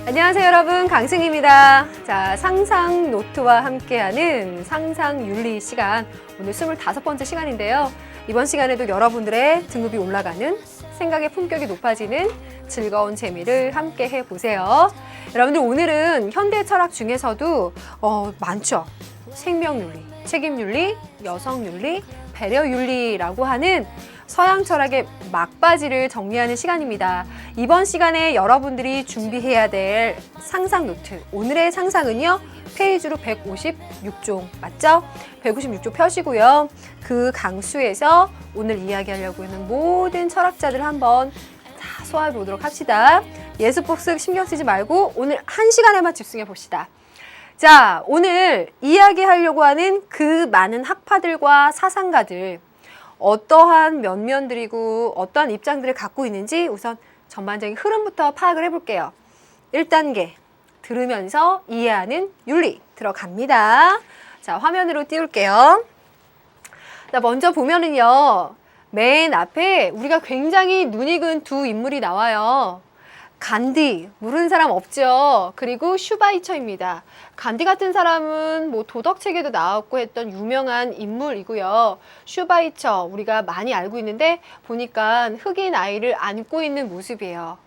안녕하세요 여러분, 강승입니다. 자, 상상 노트와 함께하는 상상 윤리 시간, 오늘 25번째 시간인데요. 이번 시간에도 여러분들의 등급이 올라가는, 생각의 품격이 높아지는 즐거운 재미를 함께 해보세요. 여러분들, 오늘은 현대 철학 중에서도 많죠. 생명윤리, 책임윤리, 여성윤리, 배려윤리라고 하는 서양 철학의 막바지를 정리하는 시간입니다. 이번 시간에 여러분들이 준비해야 될 상상 노트, 오늘의 상상은요, 페이지로 156쪽 맞죠? 156쪽 펴시고요. 그 강수에서 오늘 이야기하려고 하는 모든 철학자들 한번 다 소화해 보도록 합시다. 예습복습 신경 쓰지 말고 오늘 한 시간에만 집중해 봅시다. 자, 오늘 이야기하려고 하는 그 많은 학파들과 사상가들, 어떠한 면면들이고 어떠한 입장들을 갖고 있는지 우선 전반적인 흐름부터 파악을 해볼게요. 1단계, 들으면서 이해하는 윤리 들어갑니다. 자, 화면으로 띄울게요. 자, 먼저 보면은요, 맨 앞에 우리가 굉장히 눈 익은 두 인물이 나와요. 간디, 모르는 사람 없죠. 그리고 슈바이처입니다. 간디 같은 사람은 뭐 도덕책에도 나왔고 했던 유명한 인물이고요. 슈바이처, 우리가 많이 알고 있는데 보니까 흑인 아이를 안고 있는 모습이에요.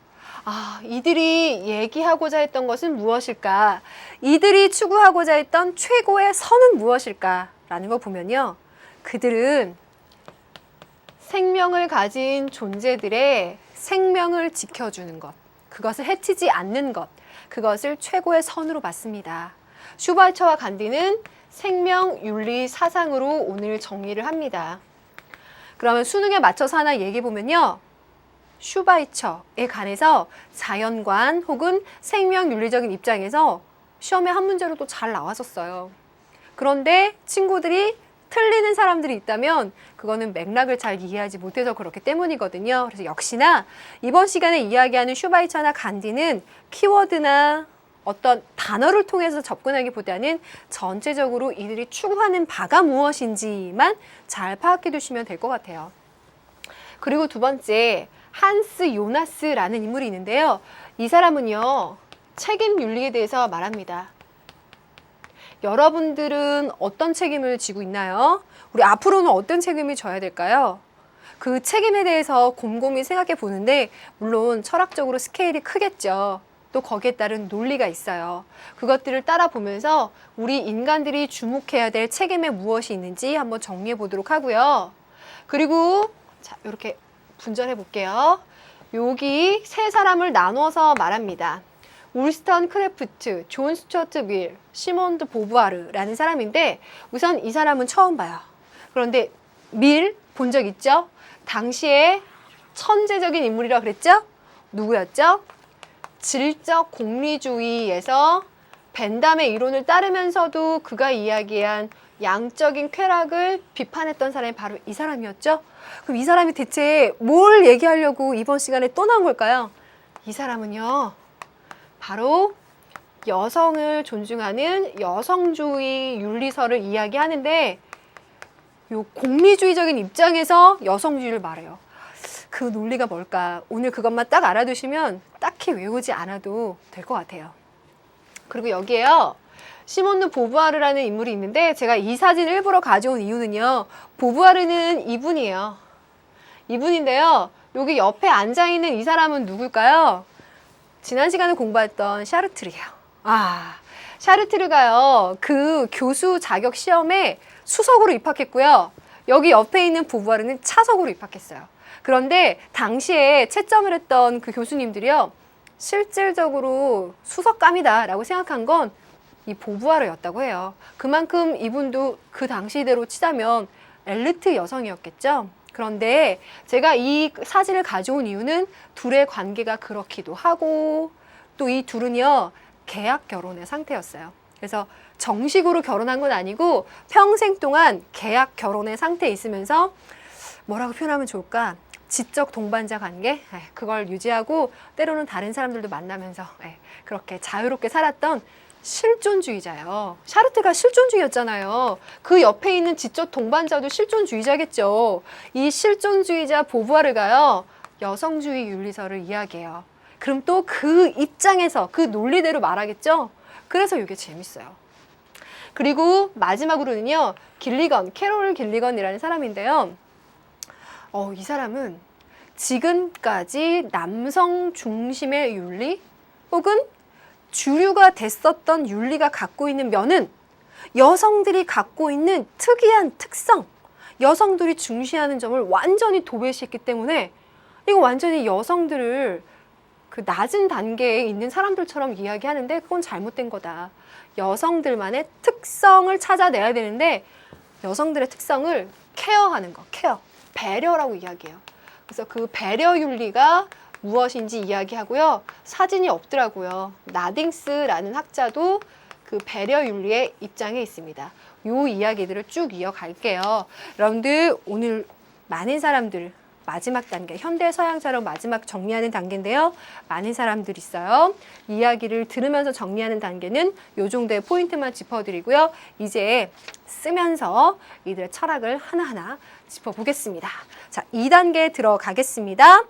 아, 이들이 얘기하고자 했던 것은 무엇일까? 이들이 추구하고자 했던 최고의 선은 무엇일까? 라는 거 보면요, 그들은 생명을 가진 존재들의 생명을 지켜주는 것, 그것을 해치지 않는 것, 그것을 최고의 선으로 봤습니다. 슈바이처와 간디는 생명윤리 사상으로 오늘 정리를 합니다. 그러면 수능에 맞춰서 하나 얘기해 보면요, 슈바이처에 관해서 자연관 혹은 생명윤리적인 입장에서 시험에 한 문제로도 잘 나왔었어요. 그런데 친구들이 틀리는 사람들이 있다면 그거는 맥락을 잘 이해하지 못해서 그렇기 때문이거든요. 그래서 역시나 이번 시간에 이야기하는 슈바이처나 간디는 키워드나 어떤 단어를 통해서 접근하기보다는 전체적으로 이들이 추구하는 바가 무엇인지만 잘 파악해 두시면 될 것 같아요. 그리고 두 번째, 한스 요나스라는 인물이 있는데요. 이 사람은요, 책임 윤리에 대해서 말합니다. 여러분들은 어떤 책임을 지고 있나요? 우리 앞으로는 어떤 책임을 져야 될까요? 그 책임에 대해서 곰곰이 생각해 보는데, 물론 철학적으로 스케일이 크겠죠. 또 거기에 따른 논리가 있어요. 그것들을 따라 보면서 우리 인간들이 주목해야 될 책임에 무엇이 있는지 한번 정리해 보도록 하고요. 그리고 자, 이렇게 분절해 볼게요. 여기 세 사람을 나눠서 말합니다. 울스턴 크래프트, 존 스튜어트 밀, 시몬드 보부아르라는 사람인데, 우선 이 사람은 처음 봐요. 그런데 밀 본 적 있죠? 당시에 천재적인 인물이라고 그랬죠? 누구였죠? 질적 공리주의에서 벤담의 이론을 따르면서도 그가 이야기한 양적인 쾌락을 비판했던 사람이 바로 이 사람이었죠? 그럼 이 사람이 대체 뭘 얘기하려고 이번 시간에 또 나온 걸까요? 이 사람은요, 바로 여성을 존중하는 여성주의 윤리서를 이야기하는데, 요 공리주의적인 입장에서 여성주의를 말해요. 그 논리가 뭘까? 오늘 그것만 딱 알아두시면 딱히 외우지 않아도 될 것 같아요. 그리고 여기에요, 시몬드 보부아르라는 인물이 있는데, 제가 이 사진을 일부러 가져온 이유는요, 보부아르는 이분이에요. 이분인데요, 여기 옆에 앉아있는 이 사람은 누굴까요? 지난 시간에 공부했던 샤르트르예요. 아, 샤르트르가요, 그 교수 자격 시험에 수석으로 입학했고요. 여기 옆에 있는 보부아르는 차석으로 입학했어요. 그런데 당시에 채점을 했던 그 교수님들이요, 실질적으로 수석감이다라고 생각한 건 이 보부아르였다고 해요. 그만큼 이분도 그 당시대로 치자면 엘리트 여성이었겠죠. 그런데 제가 이 사진을 가져온 이유는 둘의 관계가 그렇기도 하고, 또 이 둘은요, 계약 결혼의 상태였어요. 그래서 정식으로 결혼한 건 아니고 평생 동안 계약 결혼의 상태에 있으면서 뭐라고 표현하면 좋을까? 지적 동반자 관계? 그걸 유지하고 때로는 다른 사람들도 만나면서 그렇게 자유롭게 살았던 실존주의자예요. 샤르트가 실존주의였잖아요. 그 옆에 있는 지적 동반자도 실존주의자겠죠. 이 실존주의자 보부아르가요, 여성주의 윤리서를 이야기해요. 그럼 또 그 입장에서 그 논리대로 말하겠죠? 그래서 이게 재밌어요. 그리고 마지막으로는요, 캐롤 길리건이라는 사람인데요. 이 사람은 지금까지 남성 중심의 윤리 혹은 주류가 됐었던 윤리가 갖고 있는 면은 여성들이 갖고 있는 특이한 특성, 여성들이 중시하는 점을 완전히 도외시했기 때문에 이거 완전히 여성들을 그 낮은 단계에 있는 사람들처럼 이야기하는데 그건 잘못된 거다. 여성들만의 특성을 찾아내야 되는데 여성들의 특성을 케어하는 거, 배려라고 이야기해요. 그래서 그 배려 윤리가 무엇인지 이야기하고요. 사진이 없더라고요. 나딩스라는 학자도 그 배려 윤리의 입장에 있습니다. 요 이야기들을 쭉 이어갈게요. 여러분들 오늘 많은 사람들 마지막 단계, 현대 서양처럼 마지막 정리하는 단계인데요. 많은 사람들이 있어요. 이야기를 들으면서 정리하는 단계는 요 정도의 포인트만 짚어드리고요. 이제 쓰면서 이들의 철학을 하나하나 짚어보겠습니다. 자, 2단계 들어가겠습니다.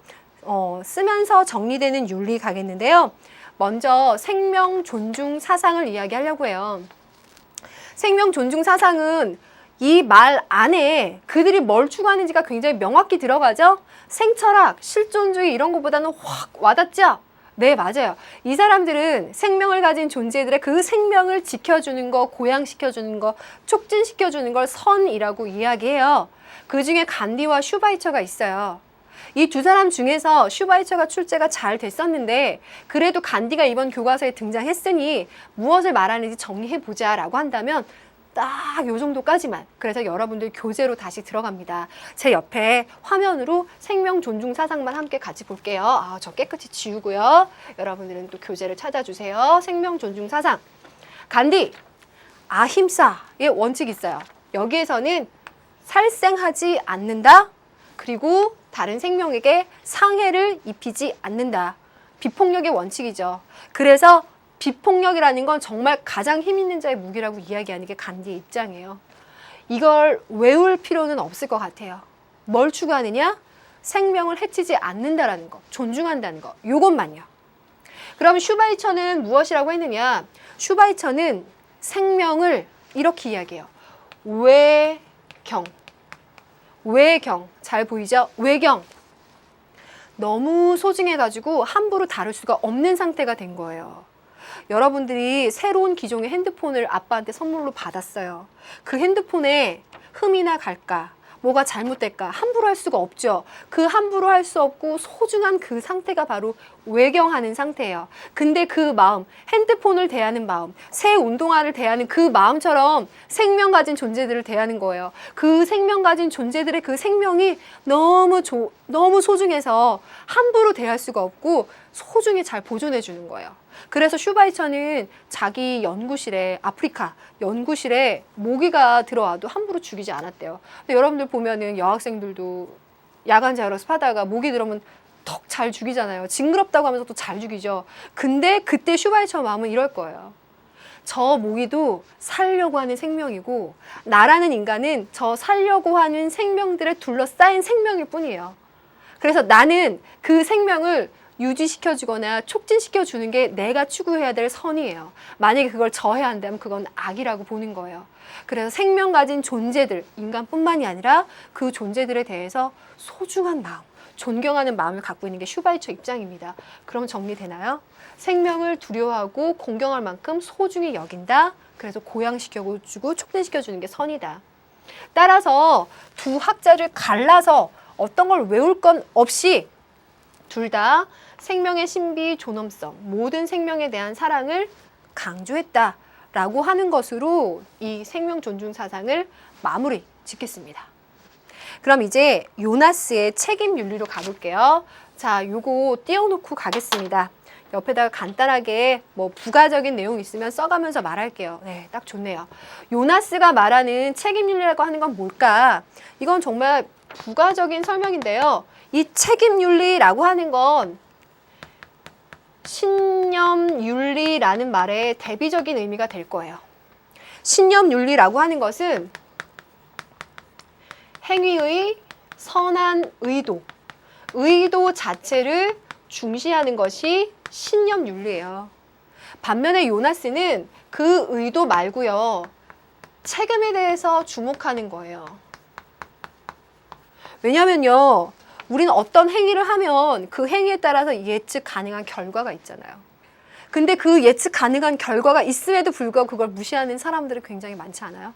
쓰면서 정리되는 윤리 가겠는데요. 먼저 생명 존중 사상을 이야기하려고 해요. 생명 존중 사상은 이 말 안에 그들이 뭘 추구하는지가 굉장히 명확히 들어가죠? 생철학, 실존주의 이런 것보다는 확 와닿죠? 네, 맞아요. 이 사람들은 생명을 가진 존재들의 그 생명을 지켜주는 거, 고양시켜주는 거, 촉진시켜주는 걸 선이라고 이야기해요. 그 중에 간디와 슈바이처가 있어요. 이 두 사람 중에서 슈바이처가 출제가 잘 됐었는데 그래도 간디가 이번 교과서에 등장했으니 무엇을 말하는지 정리해보자 라고 한다면 딱 요 정도까지만. 그래서 여러분들 교재로 다시 들어갑니다. 제 옆에 화면으로 생명 존중 사상만 함께 같이 볼게요. 저 깨끗이 지우고요. 여러분들은 또 교재를 찾아주세요. 생명 존중 사상. 간디, 아힘사의 원칙이 있어요. 여기에서는 살생하지 않는다. 그리고 다른 생명에게 상해를 입히지 않는다. 비폭력의 원칙이죠. 그래서 비폭력이라는 건 정말 가장 힘 있는 자의 무기라고 이야기하는 게 간디의 입장이에요. 이걸 외울 필요는 없을 것 같아요. 뭘 추구하느냐? 생명을 해치지 않는다라는 거, 존중한다는 거, 요것만요. 그럼 슈바이처는 무엇이라고 했느냐? 슈바이처는 생명을 이렇게 이야기해요. 외경, 잘 보이죠? 외경. 너무 소중해가지고 함부로 다룰 수가 없는 상태가 된 거예요. 여러분들이 새로운 기종의 핸드폰을 아빠한테 선물로 받았어요. 그 핸드폰에 흠이나 갈까? 뭐가 잘못될까? 함부로 할 수가 없죠. 그 함부로 할 수 없고 소중한 그 상태가 바로 외경하는 상태예요. 근데 그 마음, 핸드폰을 대하는 마음, 새 운동화를 대하는 그 마음처럼 생명 가진 존재들을 대하는 거예요. 그 생명 가진 존재들의 그 생명이 너무 소중해서 함부로 대할 수가 없고 소중히 잘 보존해 주는 거예요. 그래서 슈바이처는 자기 연구실에, 아프리카 연구실에 모기가 들어와도 함부로 죽이지 않았대요. 근데 여러분들 보면은 여학생들도 야간 자율학습 하다가 모기 들어오면 턱 잘 죽이잖아요. 징그럽다고 하면서 또 잘 죽이죠. 근데 그때 슈바이처 마음은 이럴 거예요. 저 모기도 살려고 하는 생명이고 나라는 인간은 저 살려고 하는 생명들에 둘러싸인 생명일 뿐이에요. 그래서 나는 그 생명을 유지시켜주거나 촉진시켜주는 게 내가 추구해야 될 선이에요. 만약에 그걸 저해야 한다면 그건 악이라고 보는 거예요. 그래서 생명 가진 존재들, 인간뿐만이 아니라 그 존재들에 대해서 소중한 마음, 존경하는 마음을 갖고 있는 게 슈바이처 입장입니다. 그럼 정리되나요? 생명을 두려워하고 공경할 만큼 소중히 여긴다. 그래서 고양시켜주고 촉진시켜주는 게 선이다. 따라서 두 학자를 갈라서 어떤 걸 외울 건 없이 둘 다 생명의 신비, 존엄성, 모든 생명에 대한 사랑을 강조했다라고 하는 것으로 이 생명 존중 사상을 마무리 짓겠습니다. 그럼 이제 요나스의 책임 윤리로 가볼게요. 자, 요거 띄워놓고 가겠습니다. 옆에다가 간단하게 뭐 부가적인 내용 있으면 써가면서 말할게요. 네, 딱 좋네요. 요나스가 말하는 책임 윤리라고 하는 건 뭘까? 이건 정말 부가적인 설명인데요. 이 책임 윤리라고 하는 건 신념 윤리라는 말의 대비적인 의미가 될 거예요. 신념 윤리라고 하는 것은 행위의 선한 의도 자체를 중시하는 것이 신념 윤리예요. 반면에 요나스는 그 의도 말고요. 책임에 대해서 주목하는 거예요. 왜냐면요. 우리는 어떤 행위를 하면 그 행위에 따라서 예측 가능한 결과가 있잖아요. 근데 그 예측 가능한 결과가 있음에도 불구하고 그걸 무시하는 사람들이 굉장히 많지 않아요?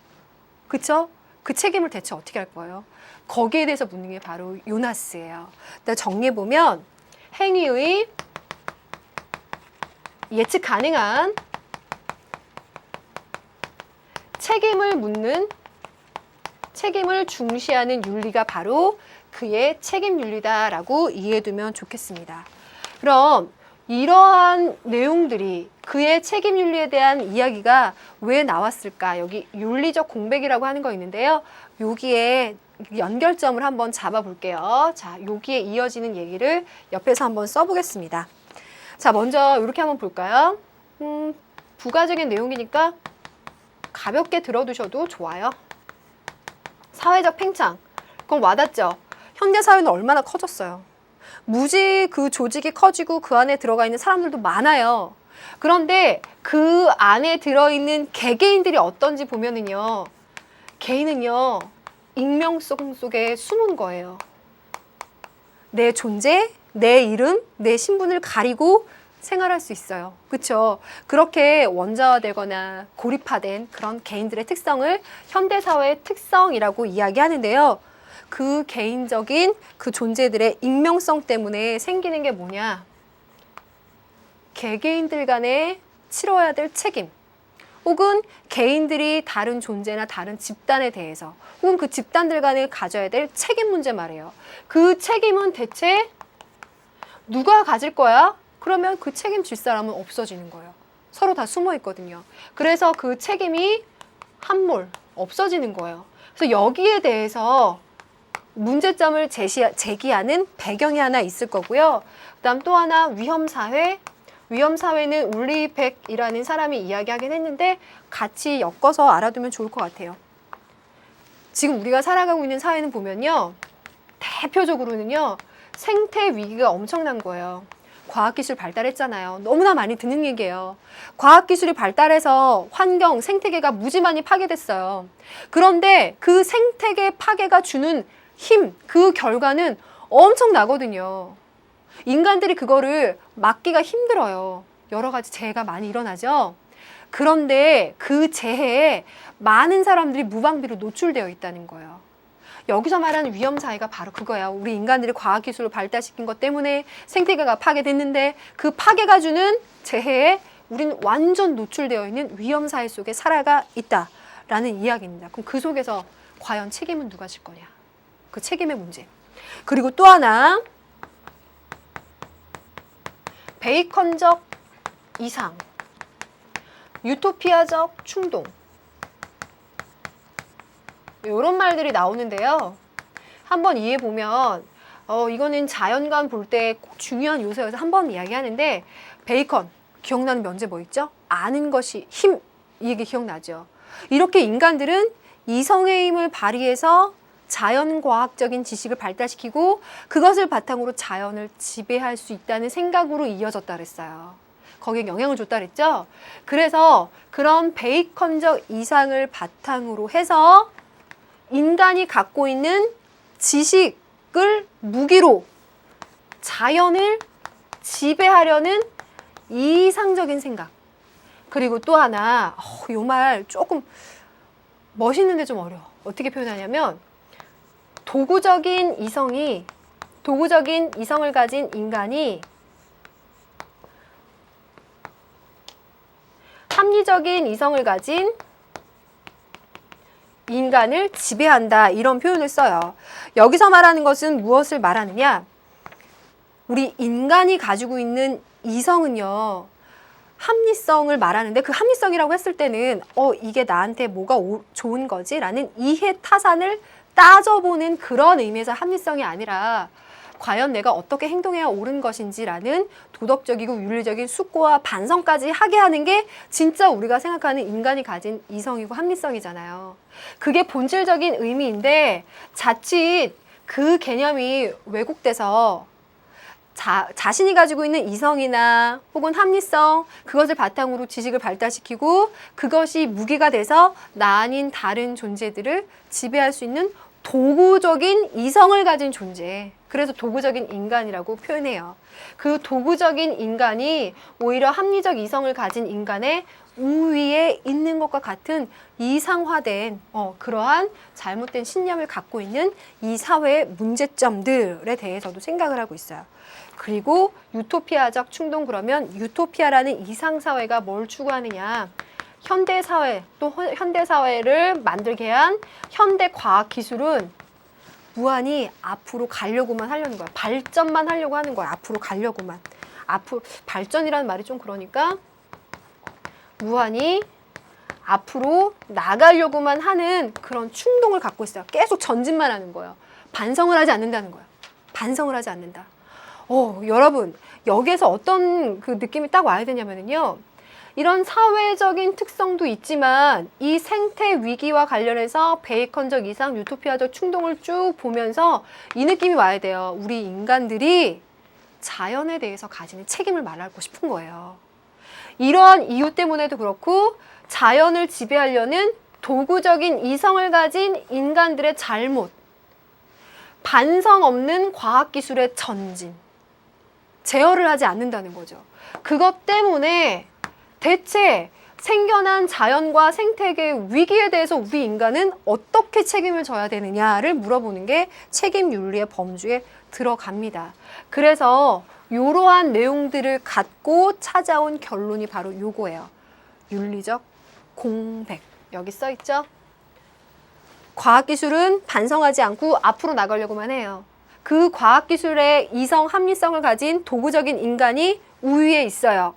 그쵸? 그 책임을 대체 어떻게 할 거예요? 거기에 대해서 묻는 게 바로 요나스예요. 정리해보면 행위의 예측 가능한 책임을 묻는, 책임을 중시하는 윤리가 바로 그의 책임 윤리다라고 이해해두면 좋겠습니다. 그럼 이러한 내용들이 그의 책임 윤리에 대한 이야기가 왜 나왔을까? 여기 윤리적 공백이라고 하는 거 있는데요. 여기에 연결점을 한번 잡아볼게요. 자, 여기에 이어지는 얘기를 옆에서 한번 써보겠습니다. 자, 먼저 이렇게 한번 볼까요? 부가적인 내용이니까 가볍게 들어두셔도 좋아요. 사회적 팽창. 그건 와닿죠? 현대사회는 얼마나 커졌어요. 무지 그 조직이 커지고 그 안에 들어가 있는 사람들도 많아요. 그런데 그 안에 들어있는 개개인들이 어떤지 보면은요. 개인은요. 익명성 속에 숨은 거예요. 내 존재, 내 이름, 내 신분을 가리고 생활할 수 있어요. 그렇죠? 그렇게 원자화되거나 고립화된 그런 개인들의 특성을 현대사회의 특성이라고 이야기하는데요. 그 개인적인 그 존재들의 익명성 때문에 생기는 게 뭐냐? 개개인들 간에 치러야 될 책임, 혹은 개인들이 다른 존재나 다른 집단에 대해서, 혹은 그 집단들 간에 가져야 될 책임 문제 말이에요. 그 책임은 대체 누가 가질 거야? 그러면 그 책임질 사람은 없어지는 거예요. 서로 다 숨어 있거든요. 그래서 그 책임이 함몰, 없어지는 거예요. 그래서 여기에 대해서 문제점을 제기하는 배경이 하나 있을 거고요. 그다음 또 하나 위험사회. 위험사회는 울리 백이라는 사람이 이야기하긴 했는데 같이 엮어서 알아두면 좋을 것 같아요. 지금 우리가 살아가고 있는 사회는 보면요. 대표적으로는요. 생태 위기가 엄청난 거예요. 과학기술 발달했잖아요. 너무나 많이 듣는 얘기예요. 과학기술이 발달해서 환경, 생태계가 무지 많이 파괴됐어요. 그런데 그 생태계 파괴가 주는 힘, 그 결과는 엄청나거든요. 인간들이 그거를 막기가 힘들어요. 여러 가지 재해가 많이 일어나죠. 그런데 그 재해에 많은 사람들이 무방비로 노출되어 있다는 거예요. 여기서 말하는 위험사회가 바로 그거야. 우리 인간들이 과학기술을 발달시킨 것 때문에 생태계가 파괴됐는데 그 파괴가 주는 재해에 우리는 완전 노출되어 있는 위험사회 속에 살아가 있다라는 이야기입니다. 그럼 그 속에서 과연 책임은 누가 질 거냐? 그 책임의 문제. 그리고 또 하나, 베이컨적 이상, 유토피아적 충동. 이런 말들이 나오는데요. 한번 이해해보면 이거는 자연관 볼 때 꼭 중요한 요소여서 한번 이야기하는데, 베이컨 기억나는 면제 뭐 있죠? 아는 것이 힘, 이 얘기 기억나죠? 이렇게 인간들은 이성의 힘을 발휘해서 자연과학적인 지식을 발달시키고 그것을 바탕으로 자연을 지배할 수 있다는 생각으로 이어졌다 그랬어요. 거기에 영향을 줬다 그랬죠? 그래서 그런 베이컨적 이상을 바탕으로 해서 인간이 갖고 있는 지식을 무기로 자연을 지배하려는 이상적인 생각. 그리고 또 하나, 이 말 조금 멋있는데 좀 어려워. 어떻게 표현하냐면, 도구적인 이성을 가진 인간이 합리적인 이성을 가진 인간을 지배한다, 이런 표현을 써요. 여기서 말하는 것은 무엇을 말하느냐? 우리 인간이 가지고 있는 이성은요, 합리성을 말하는데, 그 합리성이라고 했을 때는 이게 나한테 뭐가 좋은 거지? 라는 이해 타산을 따져보는 그런 의미에서 합리성이 아니라 과연 내가 어떻게 행동해야 옳은 것인지라는 도덕적이고 윤리적인 숙고와 반성까지 하게 하는 게 진짜 우리가 생각하는 인간이 가진 이성이고 합리성이잖아요. 그게 본질적인 의미인데 자칫 그 개념이 왜곡돼서 자신이 가지고 있는 이성이나 혹은 합리성, 그것을 바탕으로 지식을 발달시키고 그것이 무기가 돼서 나 아닌 다른 존재들을 지배할 수 있는 도구적인 이성을 가진 존재. 그래서 도구적인 인간이라고 표현해요. 그 도구적인 인간이 오히려 합리적 이성을 가진 인간의 우위에 있는 것과 같은 이상화된 그러한 잘못된 신념을 갖고 있는 이 사회의 문제점들에 대해서도 생각을 하고 있어요. 그리고 유토피아적 충동, 그러면 유토피아라는 이상사회가 뭘 추구하느냐. 현대사회, 또 현대사회를 만들게 한 현대과학기술은 무한히 앞으로 가려고만 하려는 거야. 발전만 하려고 하는 거야. 앞으로 가려고만. 발전이라는 말이 좀 그러니까 무한히 앞으로 나가려고만 하는 그런 충동을 갖고 있어요. 계속 전진만 하는 거예요. 반성을 하지 않는다는 거예요. 반성을 하지 않는다. 여러분, 여기에서 어떤 그 느낌이 딱 와야 되냐면요. 이런 사회적인 특성도 있지만 이 생태 위기와 관련해서 베이컨적 이상, 유토피아적 충동을 쭉 보면서 이 느낌이 와야 돼요. 우리 인간들이 자연에 대해서 가지는 책임을 말하고 싶은 거예요. 이러한 이유 때문에도 그렇고 자연을 지배하려는 도구적인 이성을 가진 인간들의 잘못, 반성 없는 과학기술의 전진, 제어를 하지 않는다는 거죠. 그것 때문에 대체 생겨난 자연과 생태계의 위기에 대해서 우리 인간은 어떻게 책임을 져야 되느냐를 물어보는 게 책임윤리의 범주에 들어갑니다. 그래서 이러한 내용들을 갖고 찾아온 결론이 바로 요거예요. 윤리적 공백. 여기 써 있죠? 과학기술은 반성하지 않고 앞으로 나가려고만 해요. 그 과학기술의 이성, 합리성을 가진 도구적인 인간이 우위에 있어요.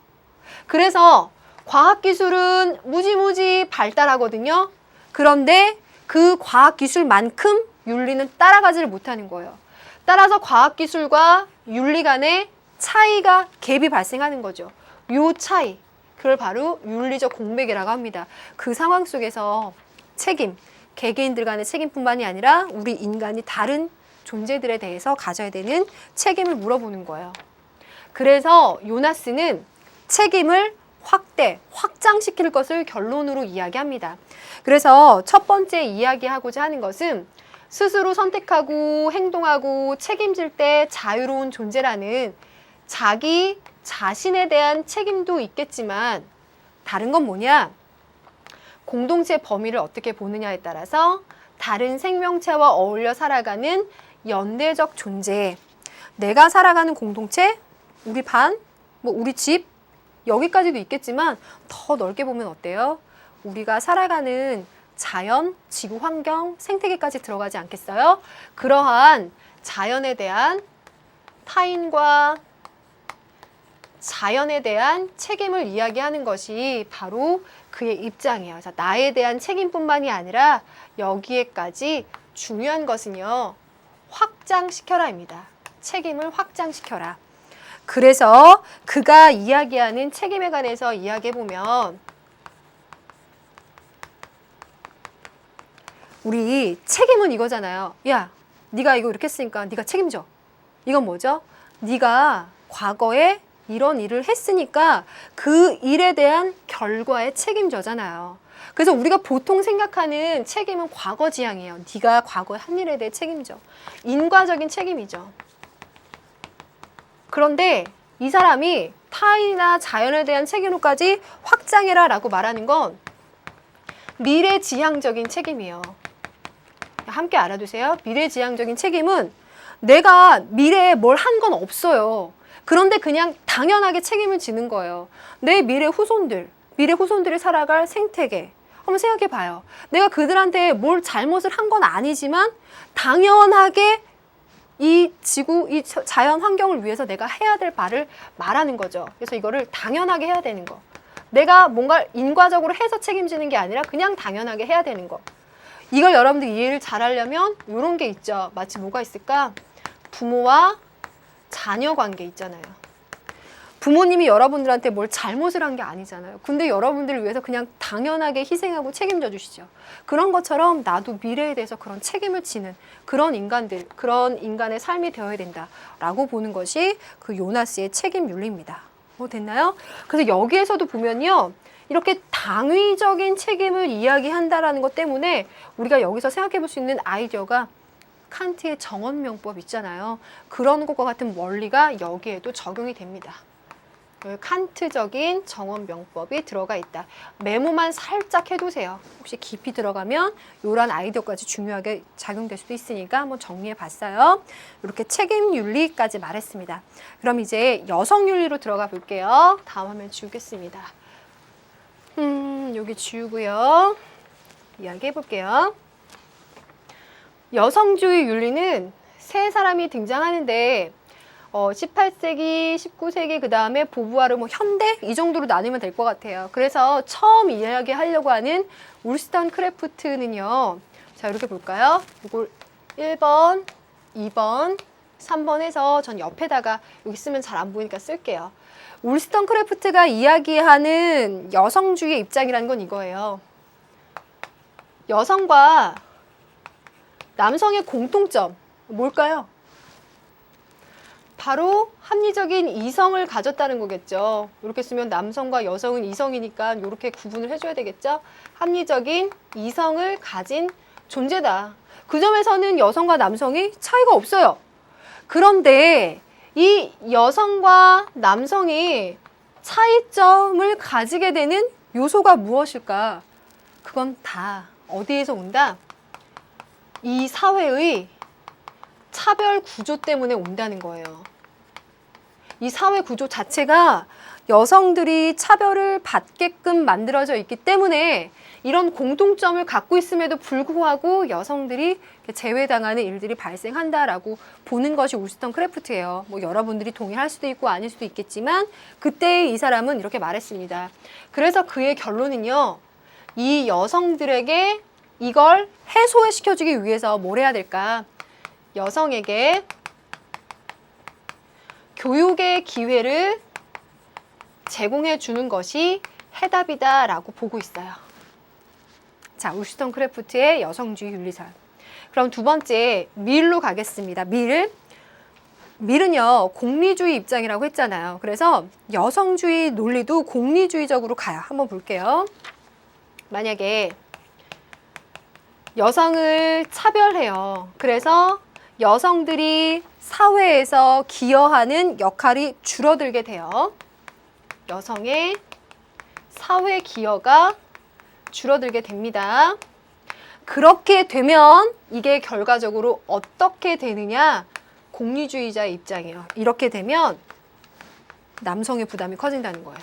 그래서 과학기술은 무지무지 발달하거든요. 그런데 그 과학기술만큼 윤리는 따라가지를 못하는 거예요. 따라서 과학기술과 윤리 간의 차이가, 갭이 발생하는 거죠. 요 차이, 그걸 바로 윤리적 공백이라고 합니다. 그 상황 속에서 책임, 개개인들 간의 책임뿐만이 아니라 우리 인간이 다른 존재들에 대해서 가져야 되는 책임을 물어보는 거예요. 그래서 요나스는 책임을 확장시킬 것을 결론으로 이야기합니다. 그래서 첫 번째 이야기하고자 하는 것은 스스로 선택하고 행동하고 책임질 때 자유로운 존재라는 자기 자신에 대한 책임도 있겠지만 다른 건 뭐냐? 공동체 범위를 어떻게 보느냐에 따라서 다른 생명체와 어울려 살아가는 연대적 존재, 내가 살아가는 공동체, 우리 반, 우리 집, 여기까지도 있겠지만 더 넓게 보면 어때요? 우리가 살아가는 자연, 지구 환경, 생태계까지 들어가지 않겠어요? 그러한 자연에 대한 타인과 자연에 대한 책임을 이야기하는 것이 바로 그의 입장이에요. 그래서 나에 대한 책임뿐만이 아니라 여기에까지 중요한 것은요. 확장시켜라입니다. 책임을 확장시켜라. 그래서 그가 이야기하는 책임에 관해서 이야기해보면 우리 책임은 이거잖아요. 야, 네가 이거 이렇게 했으니까 네가 책임져. 이건 뭐죠? 네가 과거에 이런 일을 했으니까 그 일에 대한 결과에 책임져잖아요. 그래서 우리가 보통 생각하는 책임은 과거지향이에요. 네가 과거에 한 일에 대해 책임져. 인과적인 책임이죠. 그런데 이 사람이 타인이나 자연에 대한 책임으로까지 확장해라 라고 말하는 건 미래지향적인 책임이에요. 함께 알아두세요. 미래지향적인 책임은 내가 미래에 뭘 한 건 없어요. 그런데 그냥 당연하게 책임을 지는 거예요. 내 미래 후손들이 살아갈 생태계. 한번 생각해 봐요. 내가 그들한테 뭘 잘못을 한 건 아니지만 당연하게 이 지구, 이 자연 환경을 위해서 내가 해야 될 바를 말하는 거죠. 그래서 이거를 당연하게 해야 되는 거. 내가 뭔가 인과적으로 해서 책임지는 게 아니라 그냥 당연하게 해야 되는 거. 이걸 여러분들 이해를 잘 하려면 이런 게 있죠. 마치 뭐가 있을까? 부모와 자녀 관계 있잖아요. 부모님이 여러분들한테 뭘 잘못을 한 게 아니잖아요. 근데 여러분들을 위해서 그냥 당연하게 희생하고 책임져 주시죠. 그런 것처럼 나도 미래에 대해서 그런 책임을 지는 그런 인간들, 그런 인간의 삶이 되어야 된다라고 보는 것이 그 요나스의 책임 윤리입니다. 됐나요? 그래서 여기에서도 보면요. 이렇게 당위적인 책임을 이야기한다라는 것 때문에 우리가 여기서 생각해 볼 수 있는 아이디어가 칸트의 정언명법 있잖아요. 그런 것과 같은 원리가 여기에도 적용이 됩니다. 칸트적인 정언명법이 들어가 있다. 메모만 살짝 해두세요. 혹시 깊이 들어가면 이런 아이디어까지 중요하게 작용될 수도 있으니까 한번 정리해 봤어요. 이렇게 책임윤리까지 말했습니다. 그럼 이제 여성윤리로 들어가 볼게요. 다음 화면 지우겠습니다. 여기 지우고요. 이야기해 볼게요. 여성주의 윤리는 세 사람이 등장하는데 18세기, 19세기, 그 다음에 보부아르, 현대 이 정도로 나누면 될 것 같아요. 그래서 처음 이야기하려고 하는 울스턴 크래프트는요. 자, 이렇게 볼까요? 이걸 1번, 2번, 3번 해서 전 옆에다가 여기 쓰면 잘 안 보이니까 쓸게요. 울스턴 크래프트가 이야기하는 여성주의 입장이라는 건 이거예요. 여성과 남성의 공통점 뭘까요? 바로 합리적인 이성을 가졌다는 거겠죠. 이렇게 쓰면 남성과 여성은 이성이니까 이렇게 구분을 해줘야 되겠죠. 합리적인 이성을 가진 존재다. 그 점에서는 여성과 남성이 차이가 없어요. 그런데 이 여성과 남성이 차이점을 가지게 되는 요소가 무엇일까? 그건 다 어디에서 온다? 이 사회의 차별 구조 때문에 온다는 거예요. 이 사회 구조 자체가 여성들이 차별을 받게끔 만들어져 있기 때문에 이런 공통점을 갖고 있음에도 불구하고 여성들이 제외당하는 일들이 발생한다라고 보는 것이 울스턴 크래프트예요. 뭐 여러분들이 동의할 수도 있고 아닐 수도 있겠지만 그때 이 사람은 이렇게 말했습니다. 그래서 그의 결론은요. 이 여성들에게 이걸 해소시켜주기 위해서 뭘 해야 될까? 여성에게 교육의 기회를 제공해 주는 것이 해답이다라고 보고 있어요. 자, 울스턴 크래프트의 여성주의 윤리설. 그럼 두 번째 밀로 가겠습니다. 밀은요 공리주의 입장이라고 했잖아요. 그래서 여성주의 논리도 공리주의적으로 가요. 한번 볼게요. 만약에 여성을 차별해요. 그래서 여성들이 사회에서 기여하는 역할이 줄어들게 돼요. 여성의 사회 기여가 줄어들게 됩니다. 그렇게 되면 이게 결과적으로 어떻게 되느냐? 공리주의자의 입장이에요. 이렇게 되면 남성의 부담이 커진다는 거예요.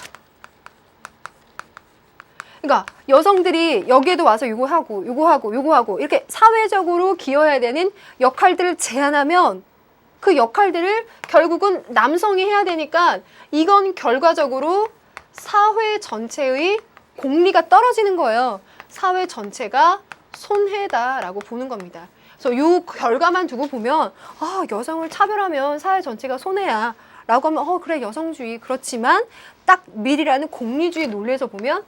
그러니까 여성들이 여기에도 와서 요거 하고 이렇게 사회적으로 기여해야 되는 역할들을 제안하면 그 역할들을 결국은 남성이 해야 되니까 이건 결과적으로 사회 전체의 공리가 떨어지는 거예요. 사회 전체가 손해다라고 보는 겁니다. 그래서 이 결과만 두고 보면 여성을 차별하면 사회 전체가 손해야 라고 하면 그래 여성주의. 그렇지만 딱 밀이라는 공리주의 논리에서 보면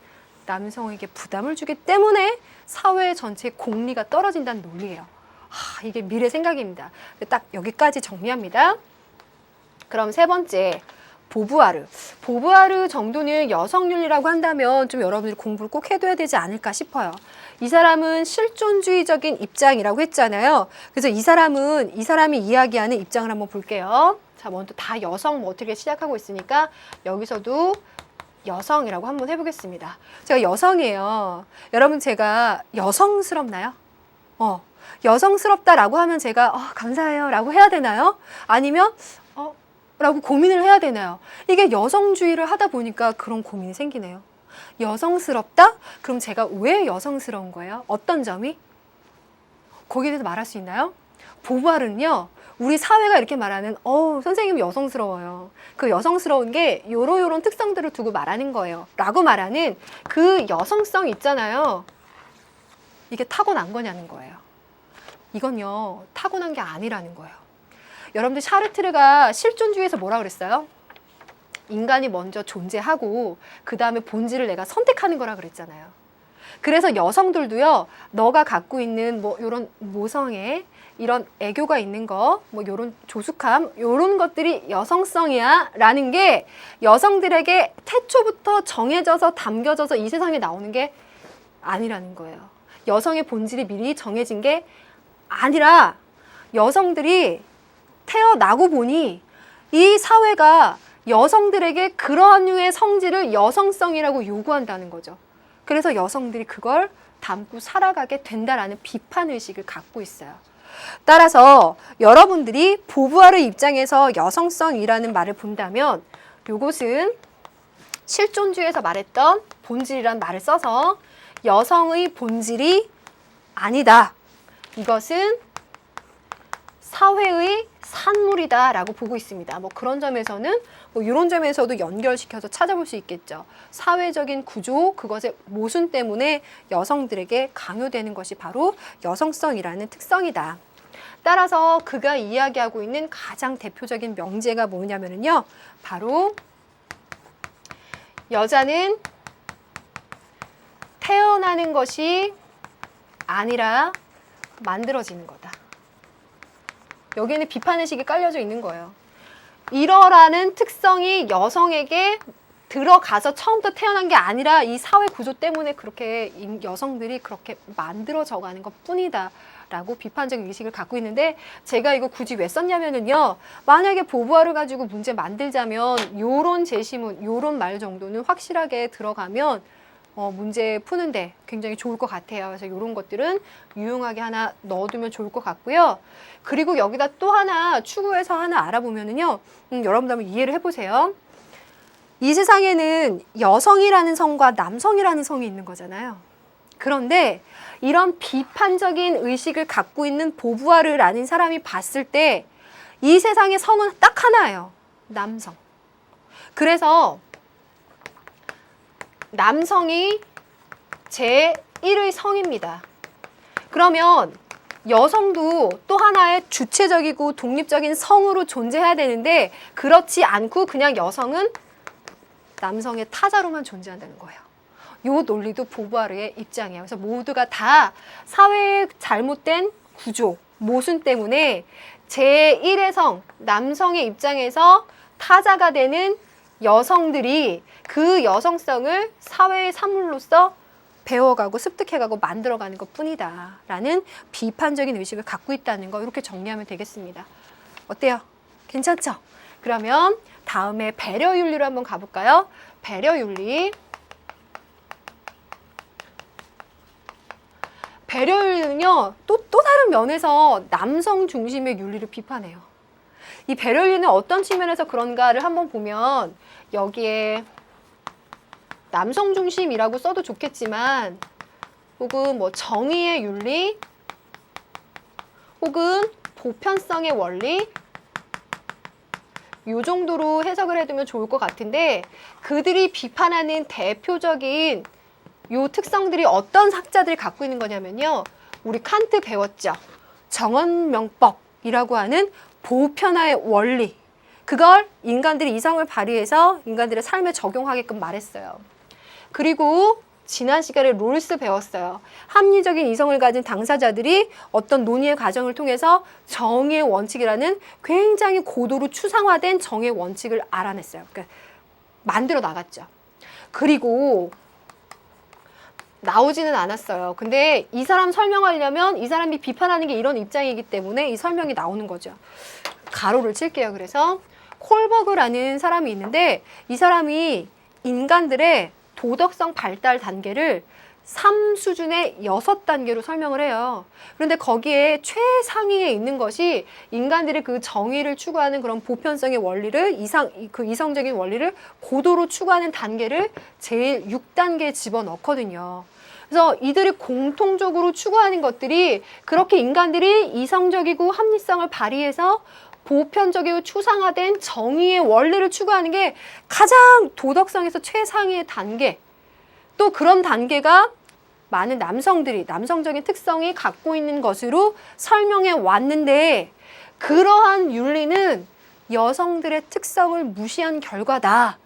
남성에게 부담을 주기 때문에 사회 전체의 공리가 떨어진다는 논리예요. 이게 밀의 생각입니다. 딱 여기까지 정리합니다. 그럼 세 번째 보부아르 정도는 여성윤리라고 한다면 좀 여러분들이 공부를 꼭 해둬야 되지 않을까 싶어요. 이 사람은 실존주의적인 입장이라고 했잖아요. 그래서 이 사람이 이야기하는 입장을 한번 볼게요. 자, 먼저 다 여성 어떻게 시작하고 있으니까 여기서도 여성이라고 한번 해보겠습니다. 제가 여성이에요. 여러분 제가 여성스럽나요? 여성스럽다라고 하면 제가 감사해요 라고 해야 되나요? 아니면 라고 고민을 해야 되나요? 이게 여성주의를 하다 보니까 그런 고민이 생기네요. 여성스럽다? 그럼 제가 왜 여성스러운 거예요? 어떤 점이? 거기에 대해서 말할 수 있나요? 보부아르는요. 우리 사회가 이렇게 말하는 선생님 여성스러워요. 그 여성스러운 게 요런 특성들을 두고 말하는 거예요. 라고 말하는 그 여성성 있잖아요. 이게 타고난 거냐는 거예요. 이건요. 타고난 게 아니라는 거예요. 여러분들 샤르트르가 실존주의에서 뭐라 그랬어요? 인간이 먼저 존재하고 그 다음에 본질을 내가 선택하는 거라 그랬잖아요. 그래서 여성들도요, 너가 갖고 있는 뭐 이런 모성애, 이런 애교가 있는 거, 뭐 이런 조숙함, 이런 것들이 여성성이야 라는 게 여성들에게 태초부터 정해져서 담겨져서 이 세상에 나오는 게 아니라는 거예요. 여성의 본질이 미리 정해진 게 아니라 여성들이 태어나고 보니 이 사회가 여성들에게 그러한 류의 성질을 여성성이라고 요구한다는 거죠. 그래서 여성들이 그걸 담고 살아가게 된다라는 비판의식을 갖고 있어요. 따라서 여러분들이 보부아르 입장에서 여성성이라는 말을 본다면 이것은 실존주의에서 말했던 본질이라는 말을 써서 여성의 본질이 아니다. 이것은 사회의 산물이다 라고 보고 있습니다. 뭐 그런 점에서는 뭐 이런 점에서도 연결시켜서 찾아볼 수 있겠죠. 사회적인 구조, 그것의 모순 때문에 여성들에게 강요되는 것이 바로 여성성이라는 특성이다. 따라서 그가 이야기하고 있는 가장 대표적인 명제가 뭐냐면요. 바로 여자는 태어나는 것이 아니라 만들어지는 거다. 여기에는 비판의식이 깔려져 있는 거예요. 이러라는 특성이 여성에게 들어가서 처음부터 태어난 게 아니라 이 사회 구조 때문에 그렇게 여성들이 그렇게 만들어져 가는 것 뿐이다 라고 비판적인 의식을 갖고 있는데, 제가 이거 굳이 왜 썼냐면요, 만약에 보부아를 가지고 문제 만들자면 요런 제시문, 요런 말 정도는 확실하게 들어가면 문제 푸는데 굉장히 좋을 것 같아요. 그래서 이런 것들은 유용하게 하나 넣어두면 좋을 것 같고요. 그리고 여기다 또 하나 추구해서 하나 알아보면은요, 여러분들 한번 이해를 해보세요. 이 세상에는 여성이라는 성과 남성이라는 성이 있는 거잖아요. 그런데 이런 비판적인 의식을 갖고 있는 보부아르라는 사람이 봤을 때 이 세상의 성은 딱 하나예요. 남성. 그래서 남성이 제1의 성입니다. 그러면 여성도 또 하나의 주체적이고 독립적인 성으로 존재해야 되는데 그렇지 않고 그냥 여성은 남성의 타자로만 존재한다는 거예요. 이 논리도 보부아르의 입장이에요. 그래서 모두가 다 사회의 잘못된 구조, 모순 때문에 제1의 성, 남성의 입장에서 타자가 되는 여성들이 그 여성성을 사회의 산물로서 배워가고 습득해가고 만들어가는 것 뿐이다 라는 비판적인 의식을 갖고 있다는 거, 이렇게 정리하면 되겠습니다. 어때요? 괜찮죠? 그러면 다음에 배려윤리로 한번 가볼까요? 배려윤리. 배려윤리는요, 또 다른 면에서 남성 중심의 윤리를 비판해요. 이 배려윤리는 어떤 측면에서 그런가를 한번 보면, 여기에 남성 중심이라고 써도 좋겠지만, 혹은 뭐 정의의 윤리, 혹은 보편성의 원리, 이 정도로 해석을 해두면 좋을 것 같은데, 그들이 비판하는 대표적인 요 특성들이 어떤 학자들이 갖고 있는 거냐면요, 우리 칸트 배웠죠. 정언명법이라고 하는 보편화의 원리, 그걸 인간들이 이성을 발휘해서 인간들의 삶에 적용하게끔 말했어요. 그리고 지난 시간에 롤스 배웠어요. 합리적인 이성을 가진 당사자들이 어떤 논의의 과정을 통해서 정의의 원칙이라는 굉장히 고도로 추상화된 정의의 원칙을 알아냈어요. 그러니까 만들어 나갔죠. 그리고 나오지는 않았어요. 근데 이 사람 설명하려면 이 사람이 비판하는 게 이런 입장이기 때문에 이 설명이 나오는 거죠. 가로를 칠게요. 그래서 콜버그라는 사람이 있는데, 이 사람이 인간들의 도덕성 발달 단계를 3수준의 6단계로 설명을 해요. 그런데 거기에 최상위에 있는 것이 인간들의 그 정의를 추구하는 그런 보편성의 원리를, 이성적인 원리를 고도로 추구하는 단계를 제일 6단계에 집어넣거든요. 그래서 이들이 공통적으로 추구하는 것들이 그렇게 인간들이 이성적이고 합리성을 발휘해서 보편적이고 추상화된 정의의 원리를 추구하는 게 가장 도덕성에서 최상위의 단계, 또 그런 단계가 많은 남성들이 남성적인 특성이 갖고 있는 것으로 설명해 왔는데, 그러한 윤리는 여성들의 특성을 무시한 결과다.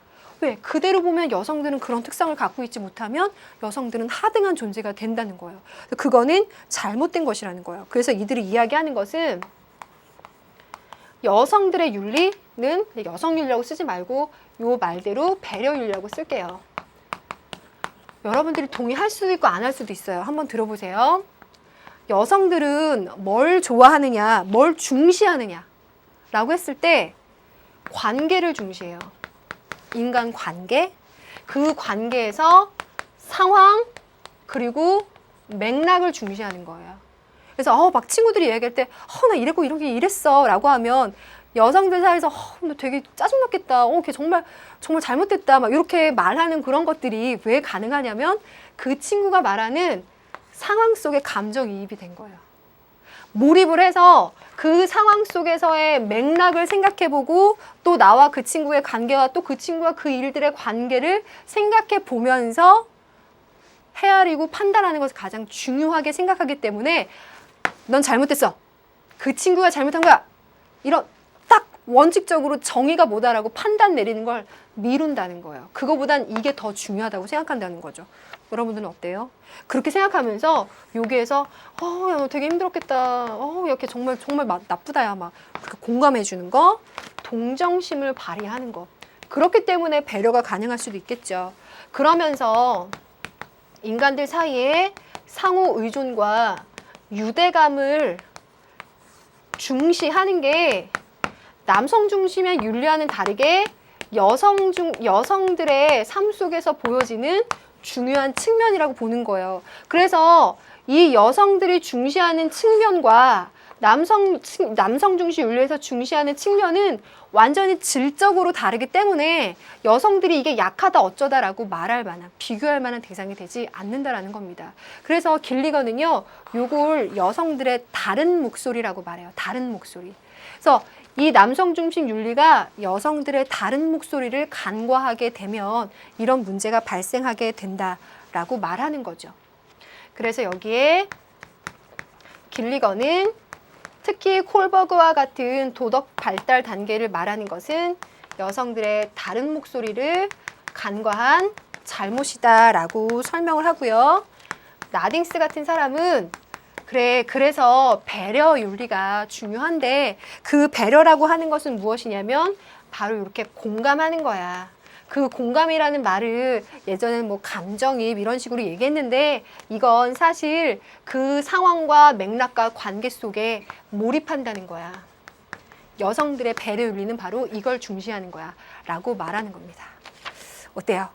왜? 그대로 보면 여성들은 그런 특성을 갖고 있지 못하면 여성들은 하등한 존재가 된다는 거예요. 그거는 잘못된 것이라는 거예요. 그래서 이들이 이야기하는 것은 여성들의 윤리는 여성윤리라고 쓰지 말고 요 말대로 배려윤리라고 쓸게요. 여러분들이 동의할 수도 있고 안 할 수도 있어요. 한번 들어보세요. 여성들은 뭘 좋아하느냐, 뭘 중시하느냐 라고 했을 때 관계를 중시해요. 인간 관계, 그 관계에서 상황 그리고 맥락을 중시하는 거예요. 그래서 막 친구들이 얘기할 때 나 이랬고 이렇게 이랬어 라고 하면 여성들 사이에서 너 되게 짜증났겠다. 걔 정말 잘못됐다. 막 이렇게 말하는 그런 것들이 왜 가능하냐면 그 친구가 말하는 상황 속에 감정이입이 된 거예요. 몰입을 해서 그 상황 속에서의 맥락을 생각해보고 또 나와 그 친구의 관계와 또 그 친구와 그 일들의 관계를 생각해 보면서 헤아리고 판단하는 것을 가장 중요하게 생각하기 때문에 넌 잘못됐어. 그 친구가 잘못한 거야. 이런 딱 원칙적으로 정의가 뭐다라고 판단 내리는 걸 미룬다는 거예요. 그거보단 이게 더 중요하다고 생각한다는 거죠. 여러분들은 어때요? 그렇게 생각하면서 여기에서 야, 너 되게 힘들었겠다. 야, 걔 정말 나쁘다. 야, 막 그렇게 공감해 주는 거, 동정심을 발휘하는 것. 그렇기 때문에 배려가 가능할 수도 있겠죠. 그러면서 인간들 사이에 상호 의존과 유대감을 중시하는 게 남성 중심의 윤리와는 다르게 여성들의 삶 속에서 보여지는 중요한 측면이라고 보는 거예요. 그래서 이 여성들이 중시하는 측면과 남성 중시 윤리에서 중시하는 측면은 완전히 질적으로 다르기 때문에 여성들이 이게 약하다 어쩌다라고 말할 만한, 비교할 만한 대상이 되지 않는다라는 겁니다. 그래서 길리건은요, 요걸 여성들의 다른 목소리라고 말해요. 다른 목소리. 그래서 이 남성 중심 윤리가 여성들의 다른 목소리를 간과하게 되면 이런 문제가 발생하게 된다라고 말하는 거죠. 그래서 여기에 길리건은 특히 콜버그와 같은 도덕 발달 단계를 말하는 것은 여성들의 다른 목소리를 간과한 잘못이다라고 설명을 하고요. 나딩스 같은 사람은 그래서 배려 윤리가 중요한데 그 배려라고 하는 것은 무엇이냐면 바로 이렇게 공감하는 거야. 그 공감이라는 말을 예전에는 뭐 감정이입 이런 식으로 얘기했는데 이건 사실 그 상황과 맥락과 관계 속에 몰입한다는 거야. 여성들의 배려 윤리는 바로 이걸 중시하는 거야 라고 말하는 겁니다. 어때요?